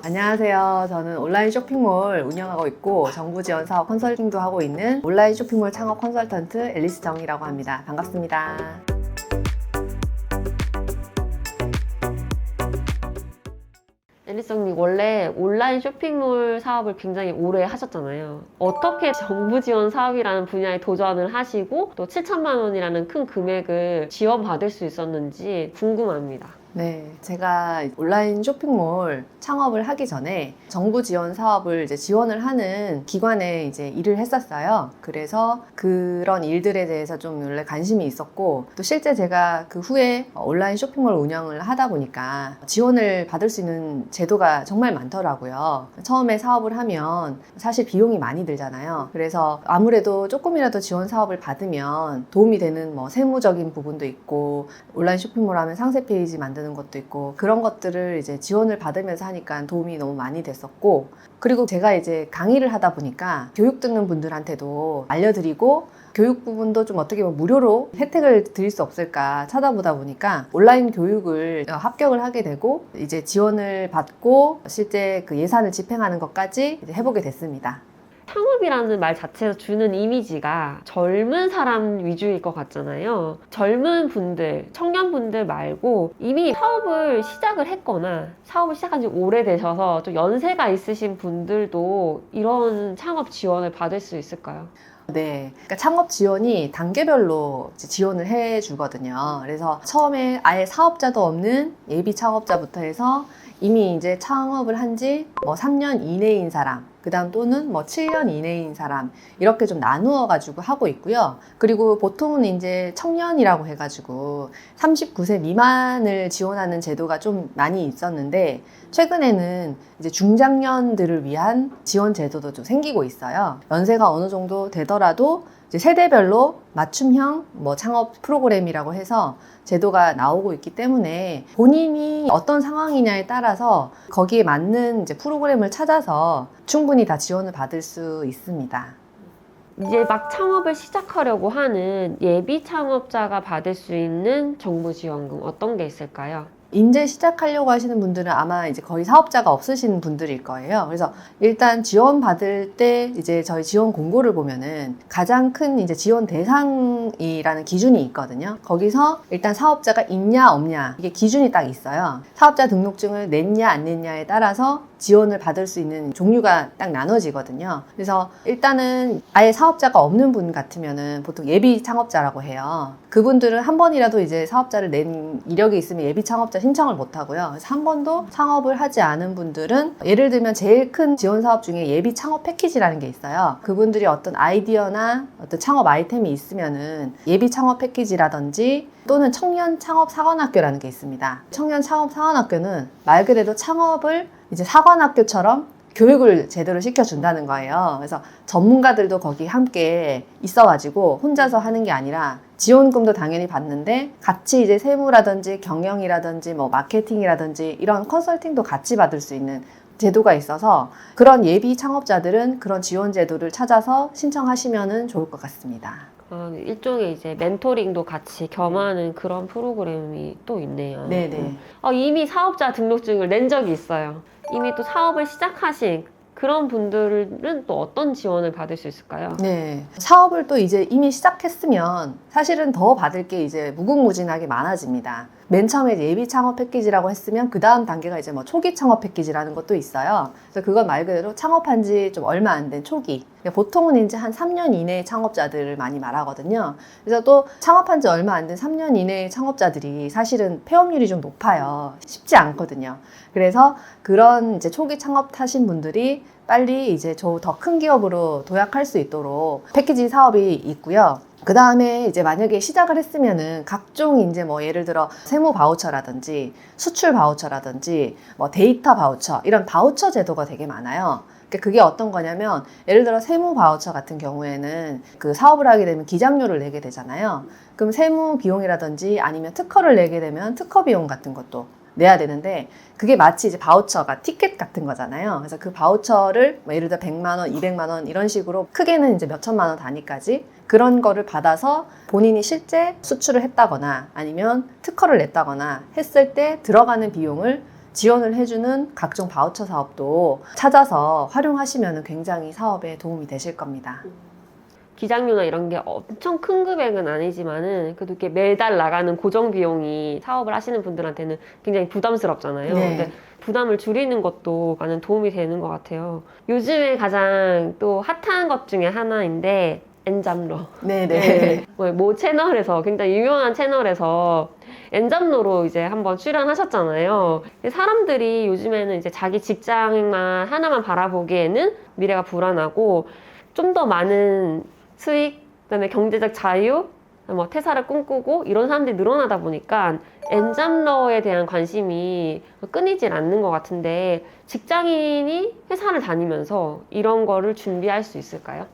안녕하세요. 저는 온라인 쇼핑몰 운영하고 있고 정부 지원 사업 컨설팅도 하고 있는 온라인 쇼핑몰 창업 컨설턴트 앨리스 정이라고 합니다. 반갑습니다. 앨리스님 원래 온라인 쇼핑몰 사업을 굉장히 오래 하셨잖아요. 어떻게 정부 지원 사업이라는 분야에 도전을 하시고 또 7천만 원이라는 큰 금액을 지원받을 수 있었는지 궁금합니다. 네, 제가 온라인 쇼핑몰 창업을 하기 전에 정부 지원 사업을 이제 지원을 하는 기관에 이제 일을 했었어요. 그래서 그런 일들에 대해서 좀 원래 관심이 있었고, 또 실제 제가 그 후에 온라인 쇼핑몰 운영을 하다 보니까 지원을 받을 수 있는 제도가 정말 많더라고요. 처음에 사업을 하면 사실 비용이 많이 들잖아요. 그래서 아무래도 조금이라도 지원 사업을 받으면 도움이 되는 뭐 세무적인 부분도 있고, 온라인 쇼핑몰 하면 상세 페이지 만드는 것도 있고, 그런 것들을 이제 지원을 받으면서 하니까 도움이 너무 많이 됐었고, 그리고 제가 이제 강의를 하다 보니까 교육 듣는 분들한테도 알려드리고, 교육 부분도 좀 어떻게 보면 무료로 혜택을 드릴 수 없을까 찾아보다 보니까 온라인 교육을 합격을 하게 되고, 이제 지원을 받고 실제 그 예산을 집행하는 것까지 이제 해보게 됐습니다. 창업이라는 말 자체에서 주는 이미지가 젊은 사람 위주일 것 같잖아요. 젊은 분들, 청년분들 말고 이미 사업을 시작을 했거나 사업을 시작한 지 오래되셔서 좀 연세가 있으신 분들도 이런 창업 지원을 받을 수 있을까요? 네, 그러니까 창업 지원이 단계별로 지원을 해주거든요. 그래서 처음에 아예 사업자도 없는 예비 창업자부터 해서 이미 이제 창업을 한 지 뭐 3년 이내인 사람, 그 다음 또는 뭐 7년 이내인 사람, 이렇게 좀 나누어 가지고 하고 있고요. 그리고 보통은 이제 청년이라고 해가지고 39세 미만을 지원하는 제도가 좀 많이 있었는데, 최근에는 이제 중장년들을 위한 지원 제도도 좀 생기고 있어요. 연세가 어느 정도 되더라도 이제 세대별로 맞춤형 뭐 창업 프로그램이라고 해서 제도가 나오고 있기 때문에 본인이 어떤 상황이냐에 따라서 거기에 맞는 이제 프로그램을 찾아서 충분히 다 지원을 받을 수 있습니다. 이제 막 창업을 시작하려고 하는 예비 창업자가 받을 수 있는 정부 지원금 어떤 게 있을까요? 이제 시작하려고 하시는 분들은 아마 이제 거의 사업자가 없으신 분들일 거예요. 그래서 일단 지원 받을 때 이제 저희 지원 공고를 보면은 가장 큰 이제 지원 대상이라는 기준이 있거든요. 거기서 일단 사업자가 있냐 없냐, 이게 기준이 딱 있어요. 사업자 등록증을 냈냐 안 냈냐에 따라서 지원을 받을 수 있는 종류가 딱 나눠지거든요. 그래서 일단은 아예 사업자가 없는 분 같으면은 보통 예비 창업자라고 해요. 그분들은 한 번이라도 이제 사업자를 낸 이력이 있으면 예비 창업자 신청을 못 하고요. 그래서 한 번도 창업을 하지 않은 분들은, 예를 들면 제일 큰 지원 사업 중에 예비 창업 패키지라는 게 있어요. 그분들이 어떤 아이디어나 어떤 창업 아이템이 있으면은 예비 창업 패키지라든지 또는 청년 창업 사관학교라는 게 있습니다. 청년 창업 사관학교는 말 그대로 창업을 이제 사관학교처럼 교육을 제대로 시켜준다는 거예요. 그래서 전문가들도 거기 함께 있어가지고 혼자서 하는 게 아니라 지원금도 당연히 받는데 같이 이제 세무라든지 경영이라든지 뭐 마케팅이라든지 이런 컨설팅도 같이 받을 수 있는 제도가 있어서, 그런 예비 창업자들은 그런 지원 제도를 찾아서 신청하시면 좋을 것 같습니다. 일종의 이제 멘토링도 같이 겸하는 그런 프로그램이 또 있네요. 네네. 이미 사업자 등록증을 낸 적이 있어요. 이미 또 사업을 시작하신 그런 분들은 또 어떤 지원을 받을 수 있을까요? 네. 사업을 또 이제 이미 시작했으면 사실은 더 받을 게 이제 무궁무진하게 많아집니다. 맨 처음에 이제 예비 창업 패키지라고 했으면 그 다음 단계가 이제 뭐 초기 창업 패키지라는 것도 있어요. 그래서 그건 말 그대로 창업한 지 좀 얼마 안 된 초기. 보통은 이제 한 3년 이내의 창업자들을 많이 말하거든요. 그래서 또 창업한 지 얼마 안 된 3년 이내의 창업자들이 사실은 폐업률이 좀 높아요. 쉽지 않거든요. 그래서 그런 이제 초기 창업하신 분들이 빨리 이제 더 큰 기업으로 도약할 수 있도록 패키지 사업이 있고요. 그 다음에 이제 만약에 시작을 했으면은 각종 이제 뭐 예를 들어 세무 바우처라든지 수출 바우처라든지 뭐 데이터 바우처, 이런 바우처 제도가 되게 많아요. 그게 어떤 거냐면, 예를 들어 세무 바우처 같은 경우에는 그 사업을 하게 되면 기장료를 내게 되잖아요. 그럼 세무 비용이라든지 아니면 특허를 내게 되면 특허 비용 같은 것도 내야 되는데, 그게 마치 이제 바우처가 티켓 같은 거잖아요. 그래서 그 바우처를 뭐 예를 들어 100만 원, 200만 원 이런 식으로 크게는 이제 몇 천만 원 단위까지 그런 거를 받아서 본인이 실제 수출을 했다거나 아니면 특허를 냈다거나 했을 때 들어가는 비용을 지원을 해주는 각종 바우처 사업도 찾아서 활용하시면 굉장히 사업에 도움이 되실 겁니다. 기장료나 이런 게 엄청 큰 금액은 아니지만은 그래도 이렇게 매달 나가는 고정 비용이 사업을 하시는 분들한테는 굉장히 부담스럽잖아요. 네. 근데 부담을 줄이는 것도 많은 도움이 되는 것 같아요. 요즘에 가장 또 핫한 것 중에 하나인데 엔잡러. 네네. 모 채널에서 굉장히 유명한 채널에서 엔잡러로 이제 한번 출연하셨잖아요. 사람들이 요즘에는 이제 자기 직장만 하나만 바라보기에는 미래가 불안하고 좀 더 많은 수익, 그다음에 경제적 자유, 뭐 퇴사를 꿈꾸고 이런 사람들이 늘어나다 보니까 엔잡러에 대한 관심이 끊이질 않는 것 같은데 직장인이 회사를 다니면서 이런 거를 준비할 수 있을까요?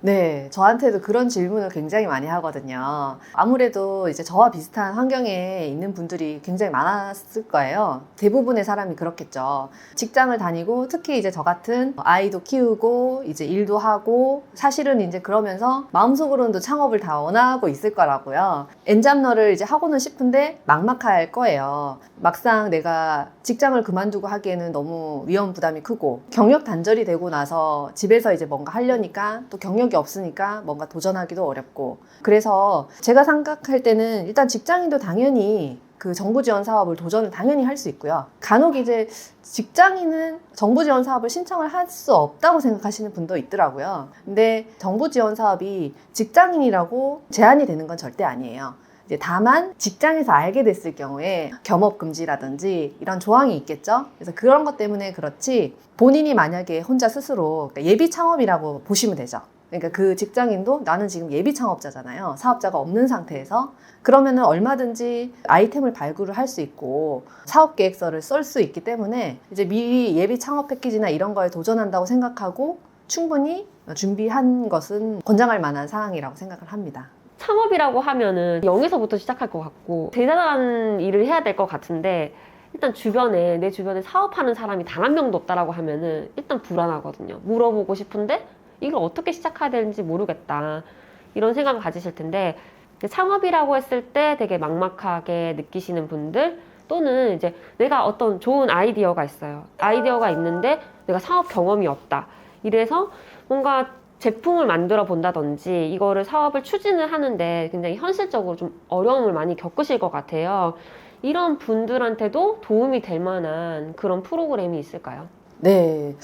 네, 저한테도 그런 질문을 굉장히 많이 하거든요. 아무래도 이제 저와 비슷한 환경에 있는 분들이 굉장히 많았을 거예요. 대부분의 사람이 그렇겠죠. 직장을 다니고 특히 이제 저 같은 아이도 키우고 이제 일도 하고 사실은 이제 그러면서 마음속으로는 또 창업을 다 원하고 있을 거라고요. 엔잡러를 이제 하고는 싶은데 막막할 거예요. 막상 내가 직장을 그만두고 하기에는 너무 위험 부담이 크고 경력 단절이 되고 나서 집에서 이제 뭔가 하려니까 또 경력이 없으니까 뭔가 도전하기도 어렵고 그래서 제가 생각할 때는 일단 직장인도 당연히 그 정부 지원 사업을 도전을 당연히 할 수 있고요. 간혹 이제 직장인은 정부 지원 사업을 신청을 할 수 없다고 생각하시는 분도 있더라고요. 근데 정부 지원 사업이 직장인이라고 제한이 되는 건 절대 아니에요. 이제 다만 직장에서 알게 됐을 경우에 겸업 금지라든지 이런 조항이 있겠죠. 그래서 그런 것 때문에 그렇지 본인이 만약에 혼자 스스로 그러니까 예비 창업이라고 보시면 되죠. 그러니까 그 직장인도 나는 지금 예비 창업자잖아요. 사업자가 없는 상태에서 그러면은 얼마든지 아이템을 발굴을 할 수 있고 사업 계획서를 쓸 수 있기 때문에 이제 미리 예비 창업 패키지나 이런 거에 도전한다고 생각하고 충분히 준비한 것은 권장할 만한 사항이라고 생각을 합니다. 창업이라고 하면은 0에서부터 시작할 것 같고 대단한 일을 해야 될 것 같은데 일단 내 주변에 사업하는 사람이 단 한 명도 없다라고 하면은 일단 불안하거든요. 물어보고 싶은데 이걸 어떻게 시작해야 되는지 모르겠다. 이런 생각을 가지실 텐데 창업이라고 했을 때 되게 막막하게 느끼시는 분들 또는 이제 내가 어떤 좋은 아이디어가 있어요. 아이디어가 있는데 내가 사업 경험이 없다. 이래서 뭔가 제품을 만들어 본다든지 이거를 사업을 추진을 하는데 굉장히 현실적으로 좀 어려움을 많이 겪으실 것 같아요. 이런 분들한테도 도움이 될 만한 그런 프로그램이 있을까요? 네.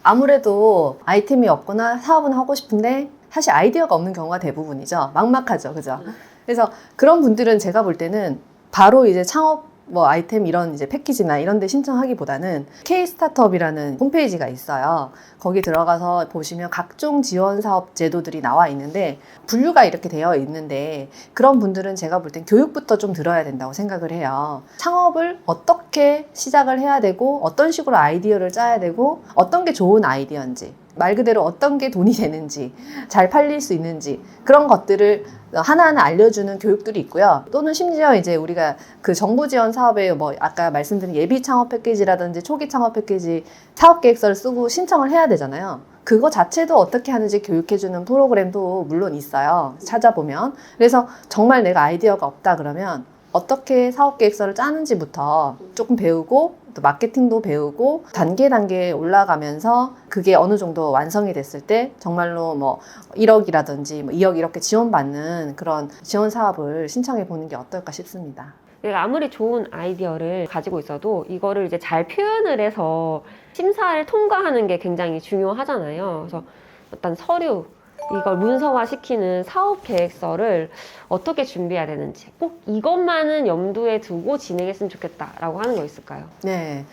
아무래도 아이템이 없거나 사업은 하고 싶은데 사실 아이디어가 없는 경우가 대부분이죠. 막막하죠. 그죠? 그래서 그런 분들은 제가 볼 때는 바로 이제 창업 아이템 이런 이제 패키지나 이런 데 신청하기보다는 K-스타트업이라는 홈페이지가 있어요. 거기 들어가서 보시면 각종 지원 사업 제도들이 나와 있는데 분류가 이렇게 되어 있는데 그런 분들은 제가 볼 땐 교육부터 좀 들어야 된다고 생각을 해요. 창업을 어떻게 시작을 해야 되고 어떤 식으로 아이디어를 짜야 되고 어떤 게 좋은 아이디어인지 말 그대로 어떤 게 돈이 되는지 잘 팔릴 수 있는지 그런 것들을 하나하나 알려주는 교육들이 있고요. 또는 심지어 이제 우리가 그 정부 지원 사업에 아까 말씀드린 예비 창업 패키지라든지 초기 창업 패키지 사업 계획서를 쓰고 신청을 해야 되잖아요. 그거 자체도 어떻게 하는지 교육해주는 프로그램도 물론 있어요. 찾아보면. 그래서 정말 내가 아이디어가 없다 그러면 어떻게 사업 계획서를 짜는지부터 조금 배우고 또 마케팅도 배우고 단계 올라가면서 그게 어느 정도 완성이 됐을 때 정말로 1억이라든지 2억 이렇게 지원받는 그런 지원 사업을 신청해 보는 게 어떨까 싶습니다. 내가 아무리 좋은 아이디어를 가지고 있어도 이거를 이제 잘 표현을 해서 심사를 통과하는 게 굉장히 중요하잖아요. 그래서 어떤 서류 이걸 문서화시키는 사업 계획서를 어떻게 준비해야 되는지 꼭 이것만은 염두에 두고 진행했으면 좋겠다라고 하는 거 있을까요? 네.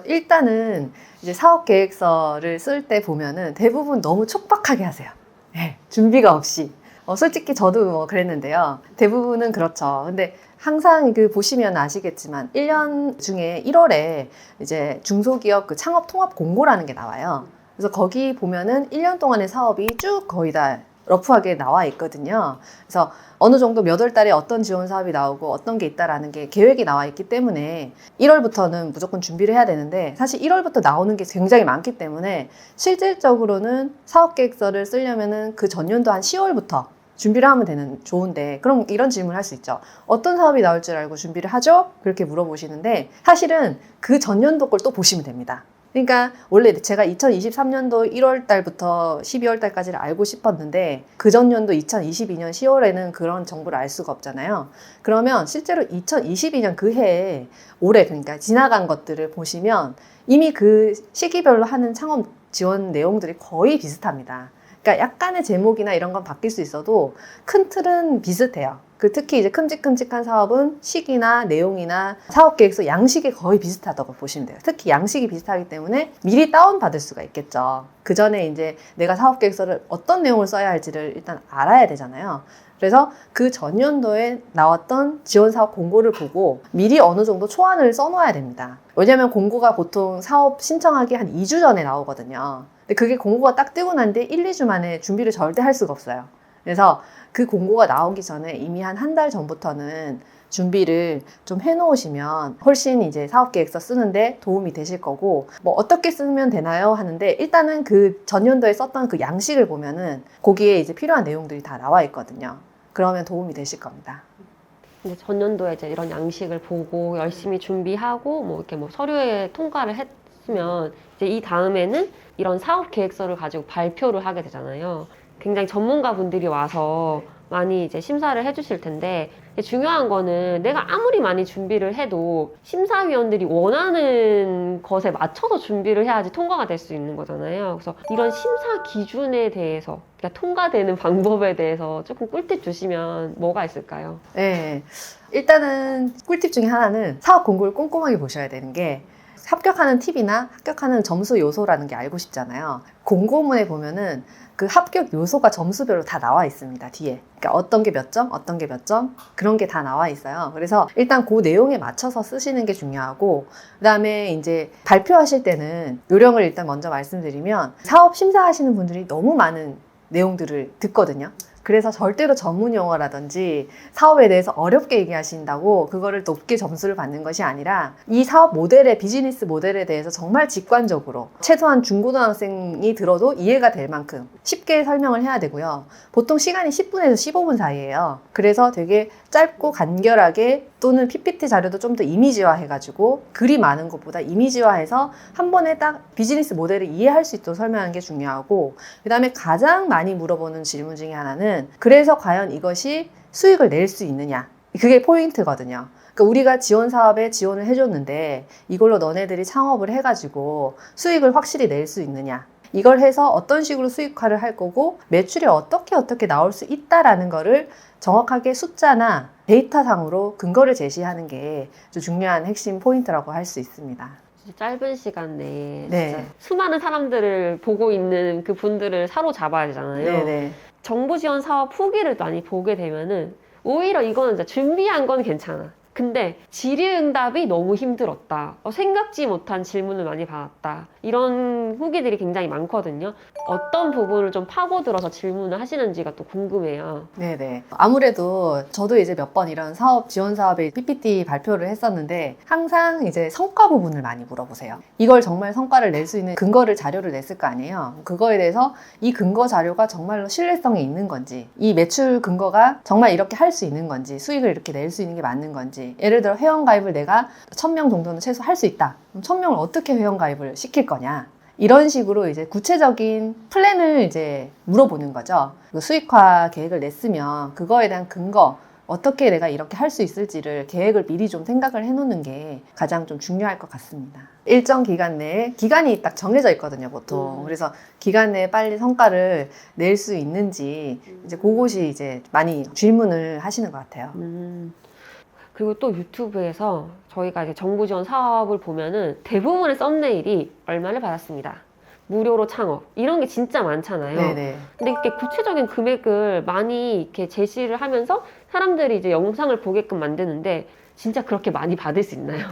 일단은 이제 사업 계획서를 쓸 때 보면은 대부분 너무 촉박하게 하세요. 네, 준비가 없이. 솔직히 저도 그랬는데요. 대부분은 그렇죠. 근데 항상 보시면 아시겠지만 1년 중에 1월에 이제 중소기업 그 창업 통합 공고라는 게 나와요. 그래서 거기 보면은 1년 동안의 사업이 쭉 거의 다 러프하게 나와 있거든요. 그래서 어느 정도 몇 월 달에 어떤 지원 사업이 나오고 어떤 게 있다라는 게 계획이 나와 있기 때문에 1월부터는 무조건 준비를 해야 되는데 사실 1월부터 나오는 게 굉장히 많기 때문에 실질적으로는 사업 계획서를 쓰려면은 그 전년도 한 10월부터 준비를 하면 되는 좋은데 그럼 이런 질문을 할 수 있죠. 어떤 사업이 나올 줄 알고 준비를 하죠? 그렇게 물어보시는데 사실은 그 전년도 걸 또 보시면 됩니다. 그러니까 원래 제가 2023년도 1월 달부터 12월 달까지를 알고 싶었는데 그 전년도 2022년 10월에는 그런 정보를 알 수가 없잖아요. 그러면 실제로 2022년 그 해에 올해 그러니까 지나간 것들을 보시면 이미 그 시기별로 하는 창업 지원 내용들이 거의 비슷합니다. 그러니까 약간의 제목이나 이런 건 바뀔 수 있어도 큰 틀은 비슷해요. 특히 이제 큼직큼직한 사업은 시기나 내용이나 사업 계획서 양식이 거의 비슷하다고 보시면 돼요. 특히 양식이 비슷하기 때문에 미리 다운받을 수가 있겠죠. 그 전에 이제 내가 사업 계획서를 어떤 내용을 써야 할지를 일단 알아야 되잖아요. 그래서 그 전년도에 나왔던 지원 사업 공고를 보고 미리 어느 정도 초안을 써놓아야 됩니다. 왜냐면 공고가 보통 사업 신청하기 한 2주 전에 나오거든요. 근데 그게 공고가 딱 뜨고 난 뒤에 1, 2주 만에 준비를 절대 할 수가 없어요. 그래서 그 공고가 나오기 전에 이미 한 달 전부터는 준비를 좀 해놓으시면 훨씬 이제 사업계획서 쓰는데 도움이 되실 거고, 뭐 어떻게 쓰면 되나요? 하는데 일단은 그 전년도에 썼던 그 양식을 보면은 거기에 이제 필요한 내용들이 다 나와 있거든요. 그러면 도움이 되실 겁니다. 이제 전년도에 이제 이런 양식을 보고 열심히 준비하고 뭐 이렇게 뭐 서류에 통과를 했으면 이제 이 다음에는 이런 사업 계획서를 가지고 발표를 하게 되잖아요. 굉장히 전문가 분들이 와서 많이 이제 심사를 해주실 텐데 중요한 거는 내가 아무리 많이 준비를 해도 심사위원들이 원하는 것에 맞춰서 준비를 해야지 통과가 될 수 있는 거잖아요. 그래서 이런 심사 기준에 대해서 그러니까 통과되는 방법에 대해서 조금 꿀팁 주시면 뭐가 있을까요? 네, 일단은 꿀팁 중에 하나는 사업 공고를 꼼꼼하게 보셔야 되는 게 합격하는 팁이나 합격하는 점수 요소라는 게 알고 싶잖아요. 공고문에 보면은 그 합격 요소가 점수별로 다 나와 있습니다, 뒤에. 그러니까 어떤 게 몇 점, 어떤 게 몇 점, 그런 게 다 나와 있어요. 그래서 일단 그 내용에 맞춰서 쓰시는 게 중요하고, 그 다음에 이제 발표하실 때는 요령을 일단 먼저 말씀드리면 사업 심사하시는 분들이 너무 많은 내용들을 듣거든요. 그래서 절대로 전문 용어라든지 사업에 대해서 어렵게 얘기하신다고 그거를 높게 점수를 받는 것이 아니라 이 사업 모델의 비즈니스 모델에 대해서 정말 직관적으로 최소한 중고등학생이 들어도 이해가 될 만큼 쉽게 설명을 해야 되고요. 보통 시간이 10분에서 15분 사이예요. 그래서 되게 짧고 간결하게 또는 PPT 자료도 좀 더 이미지화 해가지고 글이 많은 것보다 이미지화해서 한 번에 딱 비즈니스 모델을 이해할 수 있도록 설명하는 게 중요하고, 그 다음에 가장 많이 물어보는 질문 중에 하나는 그래서 과연 이것이 수익을 낼 수 있느냐, 그게 포인트거든요. 그러니까 우리가 지원 사업에 지원을 해줬는데 이걸로 너네들이 창업을 해가지고 수익을 확실히 낼 수 있느냐, 이걸 해서 어떤 식으로 수익화를 할 거고 매출이 어떻게 나올 수 있다라는 거를 정확하게 숫자나 데이터상으로 근거를 제시하는 게 좀 중요한 핵심 포인트라고 할 수 있습니다. 짧은 시간 내에 네. 진짜 수많은 사람들을 보고 있는 그 분들을 사로잡아야 되잖아요. 네네. 정부 지원 사업 후기를 많이 보게 되면은 오히려 이거는 진짜 준비한 건 괜찮아. 근데 질의응답이 너무 힘들었다. 생각지 못한 질문을 많이 받았다. 이런 후기들이 굉장히 많거든요. 어떤 부분을 좀 파고들어서 질문을 하시는지가 또 궁금해요. 네네. 아무래도 저도 이제 몇 번 이런 사업, 지원 사업에 PPT 발표를 했었는데 항상 이제 성과 부분을 많이 물어보세요. 이걸 정말 성과를 낼 수 있는 근거를, 자료를 냈을 거 아니에요. 그거에 대해서 이 근거 자료가 정말로 신뢰성이 있는 건지, 이 매출 근거가 정말 이렇게 할 수 있는 건지, 수익을 이렇게 낼 수 있는 게 맞는 건지. 예를 들어 회원가입을 내가 1000명 정도는 최소 할 수 있다. 그럼 1000명을 어떻게 회원가입을 시킬 거냐? 이런 식으로 이제 구체적인 플랜을 이제 물어보는 거죠. 수익화 계획을 냈으면 그거에 대한 근거, 어떻게 내가 이렇게 할 수 있을지를 계획을 미리 좀 생각을 해놓는 게 가장 좀 중요할 것 같습니다. 일정 기간 내에 기간이 딱 정해져 있거든요, 보통. 그래서 기간 내에 빨리 성과를 낼 수 있는지 이제 그것이 이제 많이 질문을 하시는 것 같아요. 그리고 또 유튜브에서 저희가 이제 정부 지원 사업을 보면은 대부분의 썸네일이 얼마를 받았습니다. 무료로 창업. 이런 게 진짜 많잖아요. 네네. 근데 이렇게 구체적인 금액을 많이 이렇게 제시를 하면서 사람들이 이제 영상을 보게끔 만드는데 진짜 그렇게 많이 받을 수 있나요?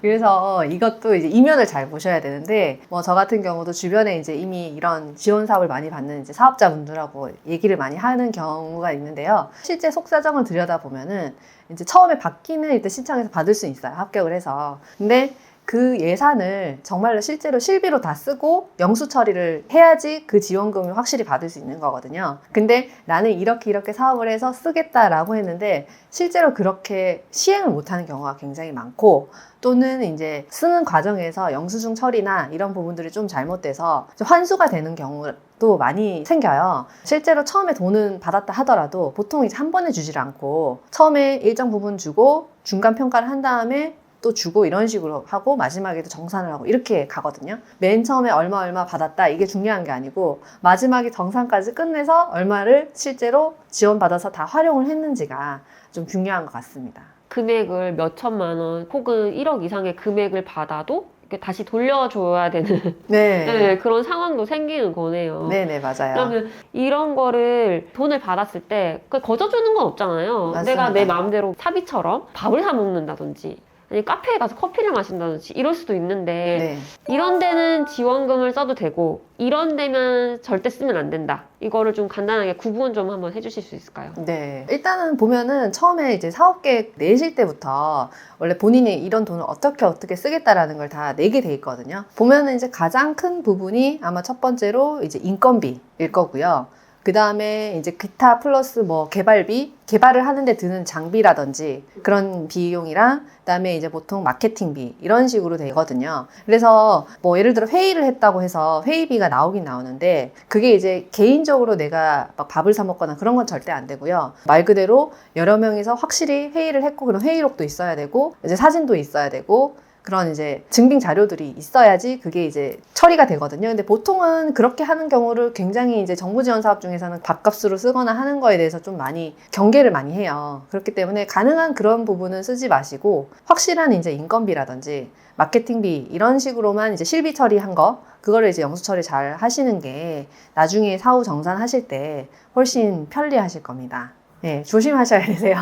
그래서 이것도 이제 이면을 잘 보셔야 되는데, 뭐 저 같은 경우도 주변에 이제 이미 이런 지원 사업을 많이 받는 이제 사업자분들하고 얘기를 많이 하는 경우가 있는데요. 실제 속사정을 들여다보면은 이제 처음에 받기는 일단 신청해서 받을 수 있어요. 합격을 해서. 근데 그 예산을 정말로 실제로 실비로 다 쓰고 영수 처리를 해야지 그 지원금을 확실히 받을 수 있는 거거든요. 근데 나는 이렇게 사업을 해서 쓰겠다라고 했는데 실제로 그렇게 시행을 못하는 경우가 굉장히 많고, 또는 이제 쓰는 과정에서 영수증 처리나 이런 부분들이 좀 잘못돼서 좀 환수가 되는 경우도 많이 생겨요. 실제로 처음에 돈은 받았다 하더라도 보통 이제 한 번에 주질 않고 처음에 일정 부분 주고 중간 평가를 한 다음에 또 주고 이런 식으로 하고 마지막에도 정산을 하고 이렇게 가거든요. 맨 처음에 얼마 받았다 이게 중요한 게 아니고 마지막에 정산까지 끝내서 얼마를 실제로 지원받아서 다 활용을 했는지가 좀 중요한 것 같습니다. 금액을 몇 천만 원 혹은 1억 이상의 금액을 받아도 이렇게 다시 돌려줘야 되는 네, 그런 상황도 생기는 거네요. 네네, 맞아요. 그러면 이런 거를 돈을 받았을 때 거저주는 건 없잖아요. 맞습니다. 내가 내 마음대로 사비처럼 밥을 사 먹는다든지 아니 카페에 가서 커피를 마신다든지 이럴 수도 있는데 이런 데는 지원금을 써도 되고 이런 데면 절대 쓰면 안 된다. 이거를 좀 간단하게 구분 좀 한번 해주실 수 있을까요? 네. 일단은 보면은 처음에 이제 사업계획 내실 때부터 원래 본인이 이런 돈을 어떻게 쓰겠다라는 걸 다 내게 돼 있거든요. 보면은 이제 가장 큰 부분이 아마 첫 번째로 이제 인건비일 거고요. 그 다음에 이제 기타 플러스 뭐 개발을 하는데 드는 장비라든지 그런 비용이랑 그다음에 이제 보통 마케팅비 이런 식으로 되거든요. 그래서 뭐 예를 들어 회의를 했다고 해서 회의비가 나오긴 나오는데 그게 이제 개인적으로 내가 막 밥을 사 먹거나 그런 건 절대 안 되고요. 말 그대로 여러 명이서 확실히 회의를 했고 그런 회의록도 있어야 되고 이제 사진도 있어야 되고 그런 이제 증빙 자료들이 있어야지 그게 이제 처리가 되거든요. 근데 보통은 그렇게 하는 경우를 굉장히 이제 정부 지원 사업 중에서는 밥값으로 쓰거나 하는 거에 대해서 좀 많이 경계를 많이 해요. 그렇기 때문에 가능한 그런 부분은 쓰지 마시고 확실한 이제 인건비라든지 마케팅비 이런 식으로만 이제 실비 처리한 거 그거를 이제 영수 처리 잘 하시는 게 나중에 사후 정산하실 때 훨씬 편리하실 겁니다. 네, 조심하셔야 되세요.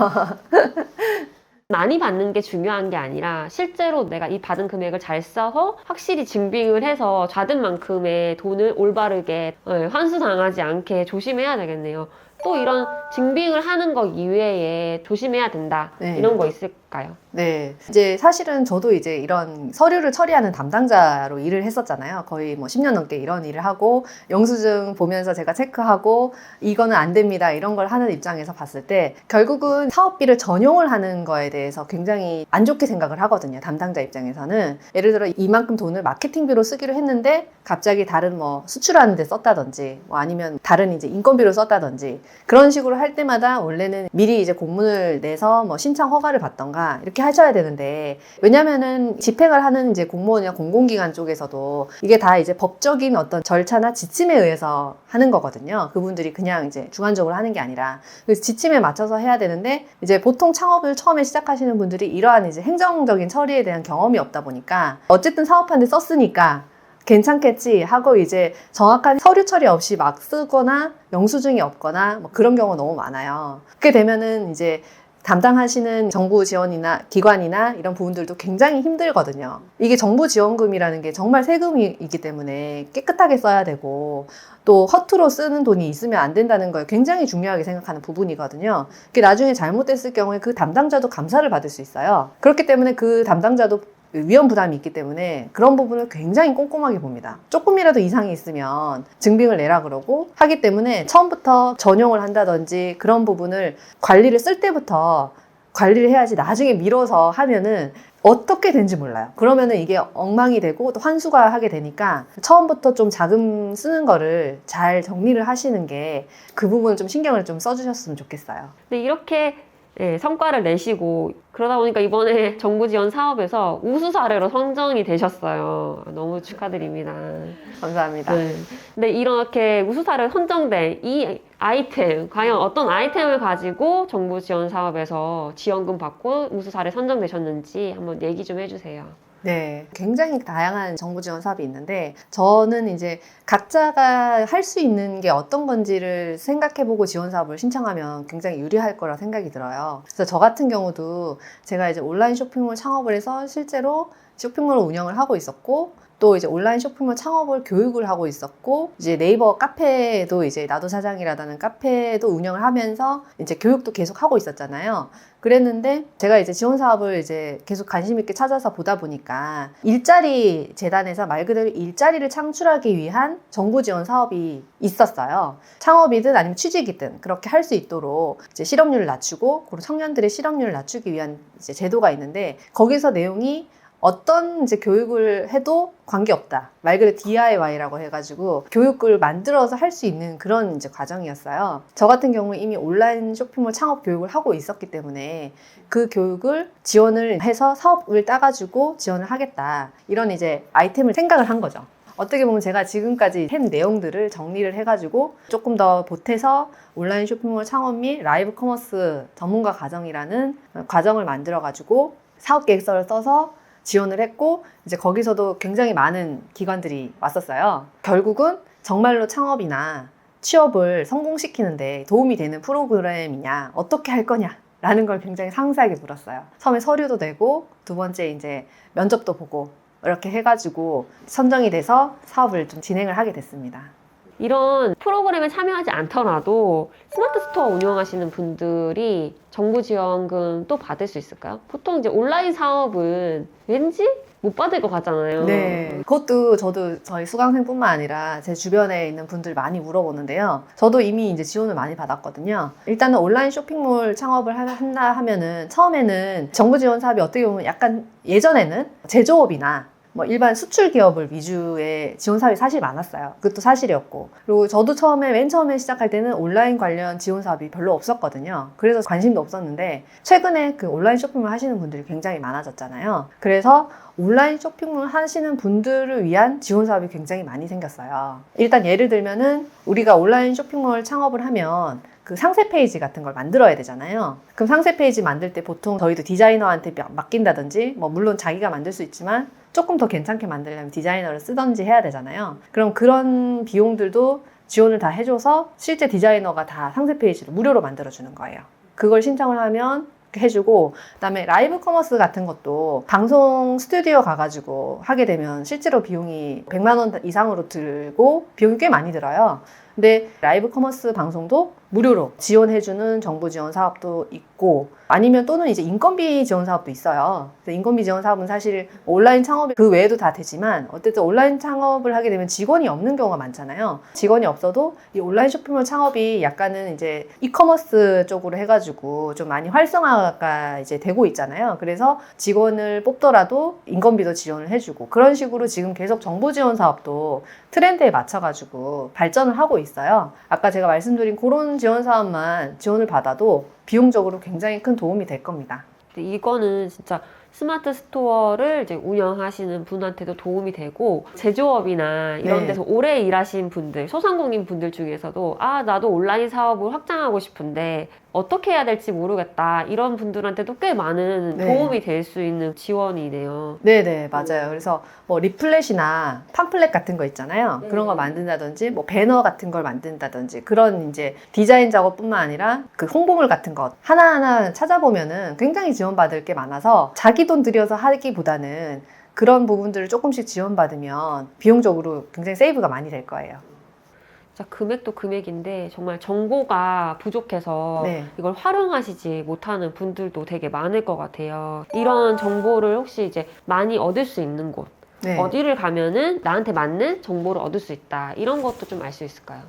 많이 받는 게 중요한 게 아니라 실제로 내가 이 받은 금액을 잘 써서 확실히 증빙을 해서 받은 만큼의 돈을 올바르게 환수당하지 않게 조심해야 되겠네요. 또 이런 증빙을 하는 거 이외에 조심해야 된다. 이런 거 있을까요? 네. 이제 사실은 저도 이제 이런 서류를 처리하는 담당자로 일을 했었잖아요. 거의 뭐 10년 넘게 이런 일을 하고 영수증 보면서 제가 체크하고 이거는 안 됩니다. 이런 걸 하는 입장에서 봤을 때 결국은 사업비를 전용을 하는 거에 대해서 굉장히 안 좋게 생각을 하거든요. 담당자 입장에서는. 예를 들어 이만큼 돈을 마케팅비로 쓰기로 했는데 갑자기 다른 뭐 수출하는 데 썼다든지 뭐 아니면 다른 이제 인건비로 썼다든지 그런 식으로 할 때마다 원래는 미리 이제 공문을 내서 뭐 신청 허가를 받던가 이렇게 하셔야 되는데 왜냐면은 집행을 하는 이제 공무원이나 공공기관 쪽에서도 이게 다 이제 법적인 어떤 절차나 지침에 의해서 하는 거거든요. 그분들이 그냥 이제 주관적으로 하는 게 아니라 그래서 지침에 맞춰서 해야 되는데 이제 보통 창업을 처음에 시작하시는 분들이 이러한 이제 행정적인 처리에 대한 경험이 없다 보니까 어쨌든 사업하는데 썼으니까 괜찮겠지 하고 이제 정확한 서류 처리 없이 막 쓰거나 영수증이 없거나 뭐 그런 경우가 너무 많아요. 그렇게 되면은 이제 담당하시는 정부 지원이나 기관이나 이런 부분들도 굉장히 힘들거든요. 이게 정부 지원금이라는 게 정말 세금이기 때문에 깨끗하게 써야 되고 또 허투루 쓰는 돈이 있으면 안 된다는 걸 굉장히 중요하게 생각하는 부분이거든요. 그게 나중에 잘못됐을 경우에 그 담당자도 감사를 받을 수 있어요. 그렇기 때문에 그 담당자도 위험 부담이 있기 때문에 그런 부분을 굉장히 꼼꼼하게 봅니다. 조금이라도 이상이 있으면 증빙을 내라 그러고 하기 때문에 처음부터 전용을 한다든지 그런 부분을 관리를 쓸 때부터 관리를 해야지 나중에 미뤄서 하면은 어떻게 된지 몰라요. 그러면은 이게 엉망이 되고 또 환수가 하게 되니까 처음부터 좀 자금 쓰는 거를 잘 정리를 하시는 게 그 부분을 좀 신경을 좀 써주셨으면 좋겠어요. 근데 이렇게 성과를 내시고 그러다 보니까 이번에 정부 지원 사업에서 우수 사례로 선정이 되셨어요. 너무 축하드립니다. 감사합니다. 네. 근데 이렇게 우수 사례로 선정된 이 아이템, 과연 어떤 아이템을 가지고 정부 지원 사업에서 지원금 받고 우수 사례 선정되셨는지 한번 얘기 좀 해주세요. 네, 굉장히 다양한 정부 지원 사업이 있는데 저는 이제 각자가 할 수 있는 게 어떤 건지를 생각해보고 지원 사업을 신청하면 굉장히 유리할 거라 생각이 들어요. 그래서 저 같은 경우도 제가 이제 온라인 쇼핑몰 창업을 해서 실제로 쇼핑몰을 운영을 하고 있었고 또 이제 온라인 쇼핑몰 창업을 교육을 하고 있었고 이제 네이버 카페도 이제 나도 사장이라는 카페도 운영을 하면서 이제 교육도 계속 하고 있었잖아요. 그랬는데 제가 이제 지원 사업을 이제 계속 관심 있게 찾아서 보다 보니까 일자리 재단에서 말 그대로 일자리를 창출하기 위한 정부 지원 사업이 있었어요. 창업이든 아니면 취직이든 그렇게 할 수 있도록 이제 실업률을 낮추고 그리고 청년들의 실업률을 낮추기 위한 이제 제도가 있는데 거기서 내용이 어떤 이제 교육을 해도 관계없다. 말 그대로 DIY라고 해가지고 교육을 만들어서 할 수 있는 그런 이제 과정이었어요. 저 같은 경우는 이미 온라인 쇼핑몰 창업 교육을 하고 있었기 때문에 그 교육을 지원을 해서 사업을 따가지고 지원을 하겠다. 이런 이제 아이템을 생각을 한 거죠. 어떻게 보면 제가 지금까지 한 내용들을 정리를 해가지고 조금 더 보태서 온라인 쇼핑몰 창업 및 라이브 커머스 전문가 과정이라는 과정을 만들어가지고 사업 계획서를 써서 지원을 했고 이제 거기서도 굉장히 많은 기관들이 왔었어요. 결국은 정말로 창업이나 취업을 성공시키는데 도움이 되는 프로그램이냐, 어떻게 할 거냐 라는 걸 굉장히 상세하게 물었어요. 처음에 서류도 내고 두 번째 이제 면접도 보고 이렇게 해가지고 선정이 돼서 사업을 좀 진행을 하게 됐습니다. 이런 프로그램에 참여하지 않더라도 스마트 스토어 운영하시는 분들이 정부 지원금 또 받을 수 있을까요? 보통 이제 온라인 사업은 왠지 못 받을 것 같잖아요. 네. 그것도 저도 저희 수강생뿐만 아니라 제 주변에 있는 분들 많이 물어보는데요. 저도 이미 이제 지원을 많이 받았거든요. 일단은 온라인 쇼핑몰 창업을 한다 하면은 처음에는 정부 지원 사업이 어떻게 보면 약간 예전에는 제조업이나 뭐 일반 수출 기업을 위주의 지원 사업이 사실 많았어요. 그것도 사실이었고. 그리고 저도 맨 처음에 시작할 때는 온라인 관련 지원 사업이 별로 없었거든요. 그래서 관심도 없었는데 최근에 그 온라인 쇼핑몰 하시는 분들이 굉장히 많아졌잖아요. 그래서 온라인 쇼핑몰 하시는 분들을 위한 지원 사업이 굉장히 많이 생겼어요. 일단 예를 들면은 우리가 온라인 쇼핑몰 창업을 하면 그 상세 페이지 같은 걸 만들어야 되잖아요. 그럼 상세 페이지 만들 때 보통 저희도 디자이너한테 맡긴다든지 뭐 물론 자기가 만들 수 있지만 조금 더 괜찮게 만들려면 디자이너를 쓰던지 해야 되잖아요. 그럼 그런 비용들도 지원을 다 해줘서 실제 디자이너가 다 상세 페이지를 무료로 만들어주는 거예요. 그걸 신청을 하면 해주고, 그다음에 라이브 커머스 같은 것도 방송 스튜디오 가가지고 하게 되면 실제로 비용이 100만 원 이상으로 들고 비용이 꽤 많이 들어요. 근데 라이브 커머스 방송도 무료로 지원해주는 정부 지원 사업도 있고, 아니면 또는 이제 인건비 지원 사업도 있어요. 인건비 지원 사업은 사실 온라인 창업이 그 외에도 다 되지만 어쨌든 온라인 창업을 하게 되면 직원이 없는 경우가 많잖아요. 직원이 없어도 이 온라인 쇼핑몰 창업이 약간은 이제 이커머스 쪽으로 해가지고 좀 많이 활성화가 이제 되고 있잖아요. 그래서 직원을 뽑더라도 인건비도 지원을 해주고 그런 식으로 지금 계속 정부 지원 사업도 트렌드에 맞춰가지고 발전을 하고 있어요. 아까 제가 말씀드린 그런 지원 사업만 지원을 받아도 비용적으로 굉장히 큰 도움이 될 겁니다. 이거는 진짜 스마트 스토어를 이제 운영하시는 분한테도 도움이 되고, 제조업이나 이런 네. 데서 오래 일하신 분들, 소상공인 분들 중에서도 나도 온라인 사업을 확장하고 싶은데 어떻게 해야 될지 모르겠다, 이런 분들한테도 꽤 많은 네. 도움이 될 수 있는 지원이네요. 네네, 맞아요. 그래서 뭐 리플렛이나 팜플렛 같은 거 있잖아요. 네. 그런 거 만든다든지 뭐 배너 같은 걸 만든다든지 그런 이제 디자인 작업뿐만 아니라 그 홍보물 같은 것 하나하나 찾아보면은 굉장히 지원받을 게 많아서 자기 돈 들여서 하기보다는 그런 부분들을 조금씩 지원받으면 비용적으로 굉장히 세이브가 많이 될 거예요. 자, 금액도 금액인데 정말 정보가 부족해서 네. 이걸 활용하시지 못하는 분들도 되게 많을 것 같아요. 이런 정보를 혹시 이제 많이 얻을 수 있는 곳, 네. 어디를 가면은 나한테 맞는 정보를 얻을 수 있다, 이런 것도 좀 알 수 있을까요?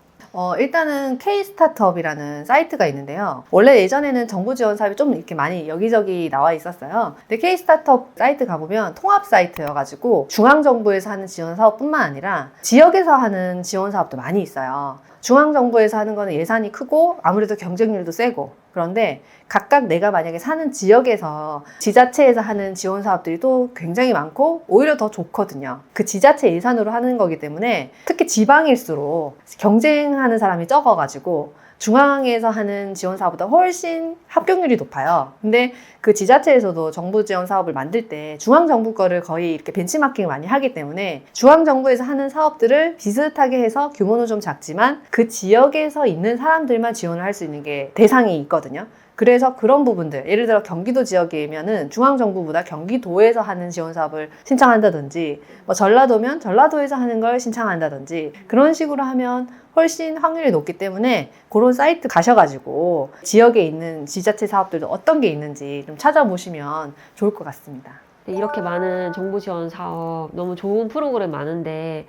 일단은 K-스타트업이라는 사이트가 있는데요. 원래 예전에는 정부 지원 사업이 좀 이렇게 많이 여기저기 나와 있었어요. 근데 K-스타트업 사이트 가보면 통합 사이트여가지고 중앙정부에서 하는 지원 사업뿐만 아니라 지역에서 하는 지원 사업도 많이 있어요. 중앙정부에서 하는 거는 예산이 크고 아무래도 경쟁률도 세고, 그런데 각각 내가 만약에 사는 지역에서 지자체에서 하는 지원 사업들이 또 굉장히 많고 오히려 더 좋거든요. 그 지자체 예산으로 하는 거기 때문에 특히 지방일수록 경쟁하는 사람이 적어가지고 중앙에서 하는 지원 사업보다 훨씬 합격률이 높아요. 근데 그 지자체에서도 정부 지원 사업을 만들 때 중앙정부 거를 거의 이렇게 벤치마킹을 많이 하기 때문에 중앙정부에서 하는 사업들을 비슷하게 해서 규모는 좀 작지만 그 지역에서 있는 사람들만 지원을 할 수 있는 게 대상이 있거든요. 그래서 그런 부분들, 예를 들어 경기도 지역이면은 중앙정부보다 경기도에서 하는 지원 사업을 신청한다든지, 뭐 전라도면 전라도에서 하는 걸 신청한다든지, 그런 식으로 하면 훨씬 확률이 높기 때문에 그런 사이트 가셔가지고 지역에 있는 지자체 사업들도 어떤 게 있는지 좀 찾아보시면 좋을 것 같습니다. 네, 이렇게 많은 정부 지원 사업 너무 좋은 프로그램 많은데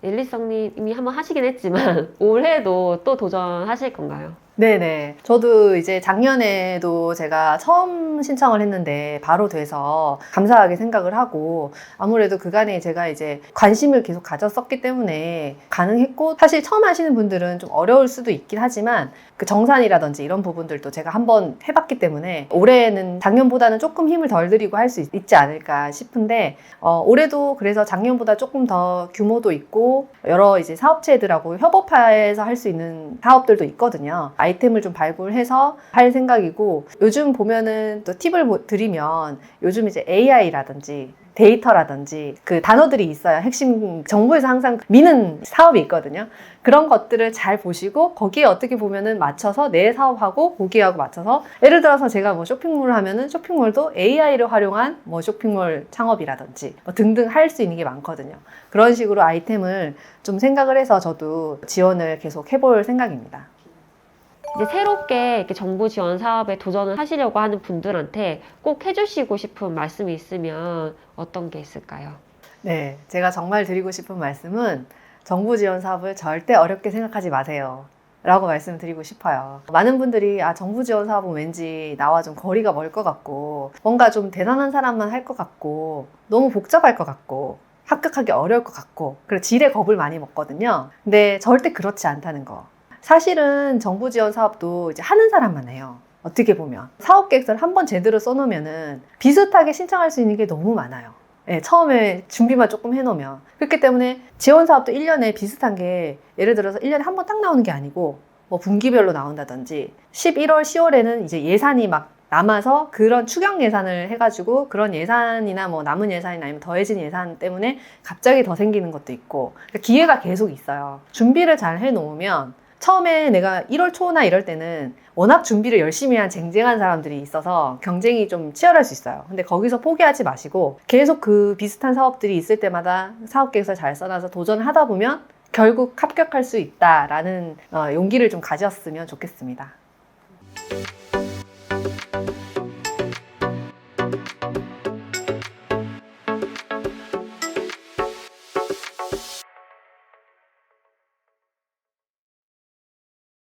앨리스님 이미 한번 하시긴 했지만 올해도 또 도전하실 건가요? 네네. 저도 이제 작년에도 제가 처음 신청을 했는데 바로 돼서 감사하게 생각을 하고, 아무래도 그간에 제가 이제 관심을 계속 가졌었기 때문에 가능했고, 사실 처음 하시는 분들은 좀 어려울 수도 있긴 하지만 그 정산이라든지 이런 부분들도 제가 한번 해봤기 때문에 올해는 작년보다는 조금 힘을 덜 들이고 할 수 있지 않을까 싶은데, 올해도 그래서 작년보다 조금 더 규모도 있고 여러 이제 사업체들하고 협업해서 할 수 있는 사업들도 있거든요. 아이템을 좀 발굴해서 할 생각이고, 요즘 보면은 또 팁을 드리면 요즘 이제 AI라든지 데이터라든지 그 단어들이 있어요. 핵심 정부에서 항상 미는 사업이 있거든요. 그런 것들을 잘 보시고 거기에 어떻게 보면은 맞춰서 내 사업하고 거기하고 맞춰서, 예를 들어서 제가 뭐 쇼핑몰을 하면은 쇼핑몰도 AI를 활용한 뭐 쇼핑몰 창업이라든지 뭐 등등 할 수 있는 게 많거든요. 그런 식으로 아이템을 좀 생각을 해서 저도 지원을 계속 해볼 생각입니다. 이제 새롭게 이렇게 정부 지원 사업에 도전을 하시려고 하는 분들한테 꼭 해주시고 싶은 말씀이 있으면 어떤 게 있을까요? 네, 제가 정말 드리고 싶은 말씀은 정부 지원 사업을 절대 어렵게 생각하지 마세요 라고 말씀드리고 싶어요. 많은 분들이 정부 지원 사업은 왠지 나와 좀 거리가 멀 것 같고 뭔가 좀 대단한 사람만 할 것 같고 너무 복잡할 것 같고 합격하기 어려울 것 같고, 그리고 질에 겁을 많이 먹거든요. 근데 절대 그렇지 않다는 거. 사실은 정부 지원 사업도 이제 하는 사람만 해요. 어떻게 보면 사업 계획서를 한번 제대로 써놓으면은 비슷하게 신청할 수 있는 게 너무 많아요. 네, 처음에 준비만 조금 해놓으면. 그렇기 때문에 지원 사업도 1년에 비슷한 게, 예를 들어서 1년에 한 번 딱 나오는 게 아니고 뭐 분기별로 나온다든지, 11월, 10월에는 이제 예산이 막 남아서 그런 추경 예산을 해가지고 그런 예산이나 뭐 남은 예산이나 아니면 더해진 예산 때문에 갑자기 더 생기는 것도 있고, 그러니까 기회가 계속 있어요. 준비를 잘 해놓으면, 처음에 내가 1월 초나 이럴 때는 워낙 준비를 열심히 한 쟁쟁한 사람들이 있어서 경쟁이 좀 치열할 수 있어요. 근데 거기서 포기하지 마시고 계속 그 비슷한 사업들이 있을 때마다 사업 계획서 잘 써놔서 도전하다 보면 결국 합격할 수 있다라는 용기를 좀 가졌으면 좋겠습니다.